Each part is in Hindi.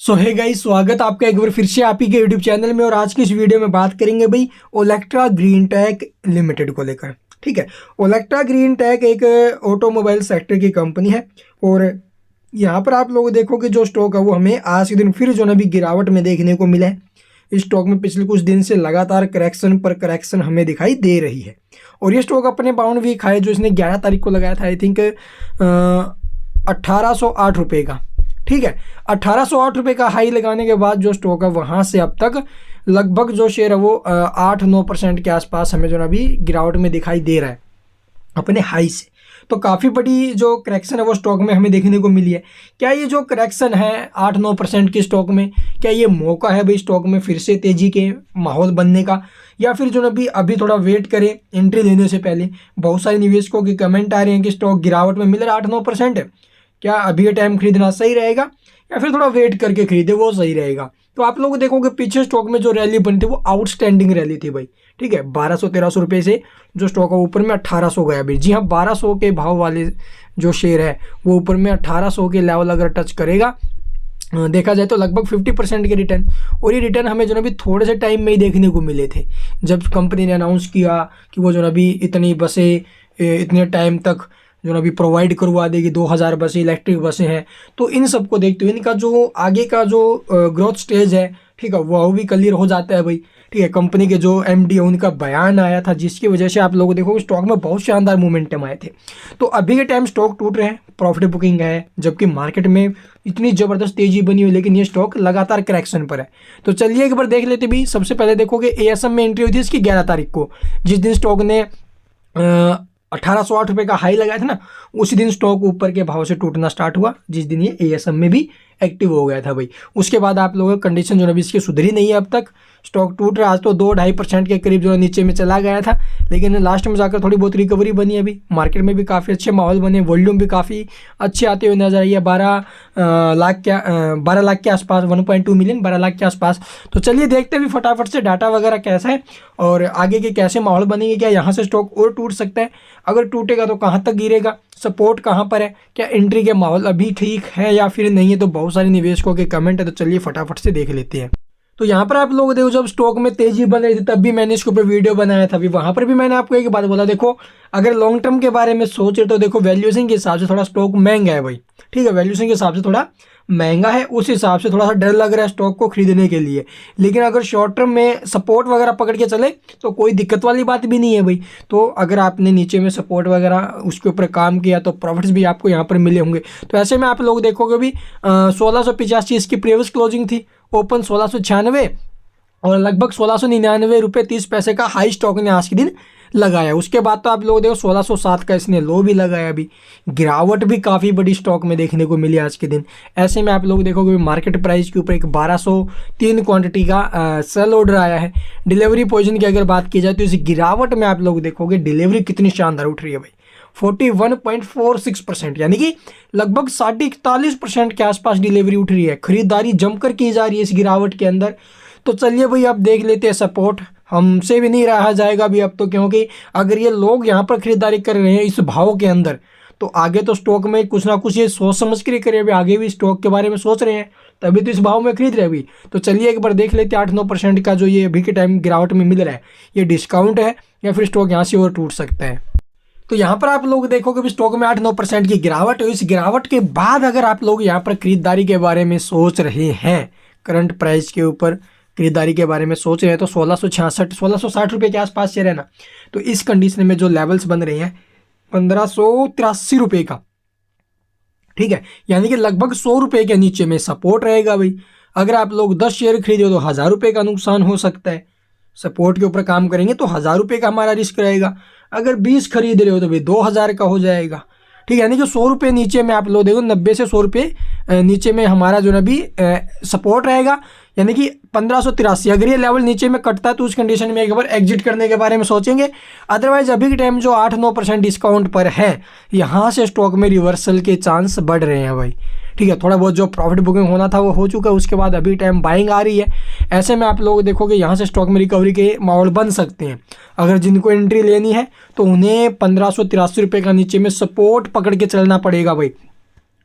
सो हे गाइस, स्वागत आपका एक बार फिर से आप ही के यूट्यूब चैनल में। और आज की इस वीडियो में बात करेंगे भाई ओलेक्ट्रा ग्रीन टेक लिमिटेड को लेकर। ठीक है, ओलेक्ट्रा ग्रीन टेक एक ऑटोमोबाइल सेक्टर की कंपनी है और यहाँ पर आप लोग देखोगे जो स्टॉक है वो हमें आज के दिन फिर जो है भी गिरावट में देखने को मिला है। इस स्टॉक में पिछले कुछ दिन से लगातार करेक्शन पर करेक्शन हमें दिखाई दे रही है और ये स्टॉक अपने बाउंड वीक हाई जो इसने 11 तारीख को लगाया था, आई थिंक 1808 रुपये का। ठीक है, 1808 रुपये का हाई लगाने के बाद जो स्टॉक है वहाँ से अब तक लगभग जो शेयर है वो 8-9% के आसपास हमें जो है अभी गिरावट में दिखाई दे रहा है अपने हाई से। तो काफ़ी बड़ी जो करेक्शन है वो स्टॉक में हमें देखने को मिली है। क्या ये जो करेक्शन है 8-9% की स्टॉक में, क्या ये मौका है भाई स्टॉक में फिर से तेज़ी के माहौल बनने का, या फिर जो ना अभी थोड़ा वेट करें एंट्री लेने से पहले? बहुत सारे निवेशकों के कमेंट आ रहे हैं कि स्टॉक गिरावट में मिल रहा है 8-9%, क्या अभी ये टाइम खरीदना सही रहेगा या फिर थोड़ा वेट करके खरीदे वो सही रहेगा? तो आप लोग देखोगे पीछे स्टॉक में जो रैली बनी थी वो आउटस्टैंडिंग रैली थी भाई। ठीक है, 1200-1300 रुपये से जो स्टॉक है ऊपर में 1800 गया भाई। जी हाँ, 1200 के भाव वाले जो शेयर है वो ऊपर में 1800 के लेवल अगर टच करेगा देखा जाए तो लगभग 50% के रिटर्न। और ये रिटर्न हमें जो ना भी थोड़े से टाइम में ही देखने को मिले थे जब कंपनी ने अनाउंस किया कि वो जो ना भी इतनी बसें इतने टाइम तक जो ना भी प्रोवाइड करवा देगी, 2000 बसें इलेक्ट्रिक बसें हैं। तो इन सब को देखते हुए इनका जो आगे का जो ग्रोथ स्टेज है, ठीक है, वो भी क्लियर हो जाता है भाई। ठीक है, कंपनी के जो एमडी है उनका बयान आया था जिसकी वजह से आप लोग देखो स्टॉक में बहुत शानदार मोमेंटम आए थे। तो अभी के टाइम स्टॉक टूट रहे हैं, प्रॉफिट बुकिंग है, जबकि मार्केट में इतनी ज़बरदस्त तेज़ी बनी हुई, लेकिन ये स्टॉक लगातार करेक्शन पर है। तो चलिए एक बार देख लेते भी। सबसे पहले देखोगे एएसएम में एंट्री हुई थी इसकी 11 तारीख को, जिस दिन स्टॉक ने 1808 रुपये का हाई लगाया था ना, उसी दिन स्टॉक ऊपर के भाव से टूटना स्टार्ट हुआ, जिस दिन ये एएसएम में भी एक्टिव हो गया था भाई। उसके बाद आप लोगों की कंडीशन जो है इसकी सुधरी नहीं है, अब तक स्टॉक टूट रहा है। आज तो 2-2.5% के करीब जो है नीचे में चला गया था, लेकिन लास्ट में जाकर थोड़ी बहुत रिकवरी बनी है। अभी मार्केट में भी काफ़ी अच्छे माहौल बने, वॉल्यूम भी काफ़ी अच्छे आते हुए नजर आई है। 12 लाख के आसपास, 1.2 मिलियन, 12 लाख के आसपास। तो चलिए देखते हैं भी फटाफट से डाटा वगैरह कैसा है और आगे के कैसे माहौल बनेंगे। क्या यहाँ से स्टॉक और टूट सकता है? अगर टूटेगा तो कहाँ तक गिरेगा, सपोर्ट कहाँ पर है, क्या एंट्री के माहौल अभी ठीक है या फिर नहीं है? तो बहुत सारे निवेशकों के कमेंट है, तो चलिए फटाफट से देख लेते हैं। तो यहाँ पर आप लोग देखो जब स्टॉक में तेजी बन रही थी तब भी मैंने इसके ऊपर वीडियो बनाया था। अभी वहाँ पर भी मैंने आपको एक बात बोला, देखो अगर लॉन्ग टर्म के बारे में सोच रहे तो देखो वैल्यूएशन के हिसाब से थोड़ा स्टॉक महंगा है भाई। ठीक है, वैल्यूएशन के हिसाब से थोड़ा महंगा है, उस हिसाब से थोड़ा सा डर लग रहा है स्टॉक को खरीदने के लिए। लेकिन अगर शॉर्ट टर्म में सपोर्ट वगैरह पकड़ के चले तो कोई दिक्कत वाली बात भी नहीं है भाई। तो अगर आपने नीचे में सपोर्ट वगैरह उसके ऊपर काम किया तो प्रॉफिट्स भी आपको यहाँ पर मिले होंगे। तो ऐसे में आप लोग देखोगे भी 1685 इसकी प्रीवियस क्लोजिंग थी, ओपन 1696 और लगभग 1699 रुपये 30 पैसे का हाई स्टॉक ने आज के दिन लगाया। उसके बाद तो आप लोग देखो 1607 का इसने लो भी लगाया। अभी गिरावट भी काफ़ी बड़ी स्टॉक में देखने को मिली आज के दिन। ऐसे में आप लोग देखोगे मार्केट प्राइस के ऊपर एक 1203 क्वांटिटी का सेल ऑर्डर आया है। डिलीवरी पोजीशन की अगर बात की जाए तो इस गिरावट में आप लोग देखोगे डिलीवरी कितनी शानदार उठ रही है भाई, 41.46%, यानी कि लगभग 41% के आसपास डिलीवरी उठ रही है। खरीदारी जमकर की जा रही है इस गिरावट के अंदर। तो चलिए भाई अब देख लेते हैं, सपोर्ट हमसे भी नहीं रहा जाएगा अभी अब तो, क्योंकि अगर ये लोग यहाँ पर खरीदारी कर रहे हैं इस भाव के अंदर तो आगे तो स्टॉक में कुछ ना कुछ ये सोच समझ कर करें। अभी आगे भी स्टॉक के बारे में सोच रहे हैं तभी तो इस भाव में खरीद रहे हैं अभी। तो चलिए एक बार देख लेते हैं 8-9% का जो ये अभी के टाइम गिरावट में मिल रहा है, ये डिस्काउंट है या फिर स्टॉक यहाँ से और टूट सकता है? तो यहाँ पर आप लोग देखोगे भी स्टॉक में 8-9% की गिरावट है। इस गिरावट के बाद अगर आप लोग यहाँ पर खरीदारी के बारे में सोच रहे हैं, करंट प्राइस के ऊपर खरीदारी के बारे में सोच रहे हैं तो 1660 रुपये के आसपास शेयर है ना। तो इस कंडीशन में जो लेवल्स बन रहे हैं 1583 रुपये का, ठीक है, यानी कि लगभग 100 रुपये के नीचे में सपोर्ट रहेगा भाई। अगर आप लोग 10 शेयर खरीदे तो 1000 रुपये का नुकसान हो सकता है। सपोर्ट के ऊपर काम करेंगे तो 1000 रुपये का हमारा रिस्क रहेगा। अगर 20 खरीद रहे हो तो भाई 2000 का हो जाएगा। ठीक है, यानी कि 100 रुपये नीचे में आप लोग देखो 90 से 100 रुपये नीचे में हमारा जो ना भी सपोर्ट रहेगा, यानी कि 1583। अगर ये लेवल नीचे में कटता है तो उस कंडीशन में एक बार एग्जिट करने के बारे में सोचेंगे। अदरवाइज अभी के टाइम जो 8-9% डिस्काउंट पर है, यहाँ से स्टॉक में रिवर्सल के चांस बढ़ रहे हैं भाई। ठीक है, थोड़ा बहुत जो प्रॉफिट बुकिंग होना था वो हो चुका है, उसके बाद अभी टाइम बाइंग आ रही है। ऐसे में आप लोग देखोगे यहाँ से स्टॉक में रिकवरी के माहौल बन सकते हैं। अगर जिनको एंट्री लेनी है तो उन्हें 1583 रुपये का नीचे में सपोर्ट पकड़ के चलना पड़ेगा भाई।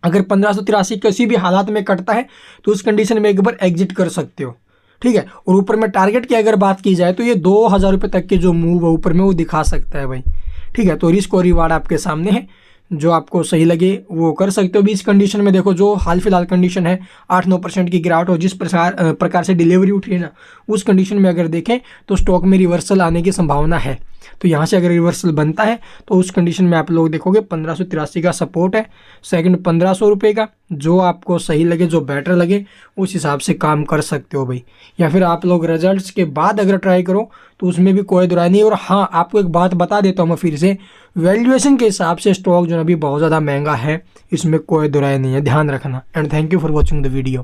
अगर 1583 किसी भी हालात में कटता है तो उस कंडीशन में एक बार एग्जिट कर सकते हो, ठीक है। और ऊपर में टारगेट की अगर बात की जाए तो ये 2000 रुपये तक के जो मूव है ऊपर में वो दिखा सकता है भाई, ठीक है। तो रिस्क और रिवार्ड आपके सामने है, जो आपको सही लगे वो कर सकते हो भी। इस कंडीशन में देखो जो हाल फिलहाल कंडीशन है 8-9% की गिरावट हो, जिस प्रकार से डिलीवरी उठी है ना, उस कंडीशन में अगर देखें तो स्टॉक में रिवर्सल आने की संभावना है। तो यहाँ से अगर रिवर्सल बनता है तो उस कंडीशन में आप लोग देखोगे 1583 का सपोर्ट है, सेकंड 1500 रुपये का, जो आपको सही लगे जो बेटर लगे उस हिसाब से काम कर सकते हो भाई। या फिर आप लोग रिजल्ट्स के बाद अगर ट्राई करो तो उसमें भी कोई दुराई नहीं। और हाँ, आपको एक बात बता देता हूँ मैं फिर से, वैल्यूएशन के हिसाब से स्टॉक जो अभी बहुत ज़्यादा महंगा है, इसमें कोई दुराई नहीं है, ध्यान रखना। And thank you for watching the video.